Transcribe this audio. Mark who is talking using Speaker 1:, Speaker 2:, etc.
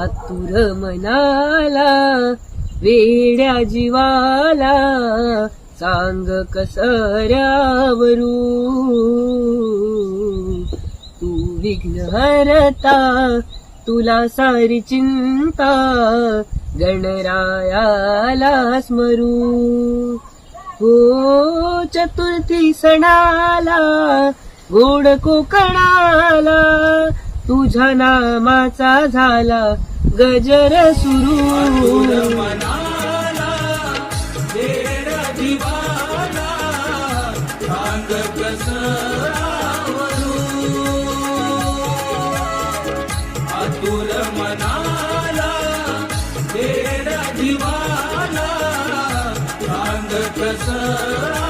Speaker 1: आतुर मनाला वेड्या जीवाला सांग कसऱ्यावरू तू विघ्न हरता तुला सारी चिंता गणरायाला स्मरू हो चतुर्थी सणाला गोड कोकणाला तुझ्या नामाचा झाला गजर सुरू
Speaker 2: आतुर मनाला वेडा जीवाला सांग कसं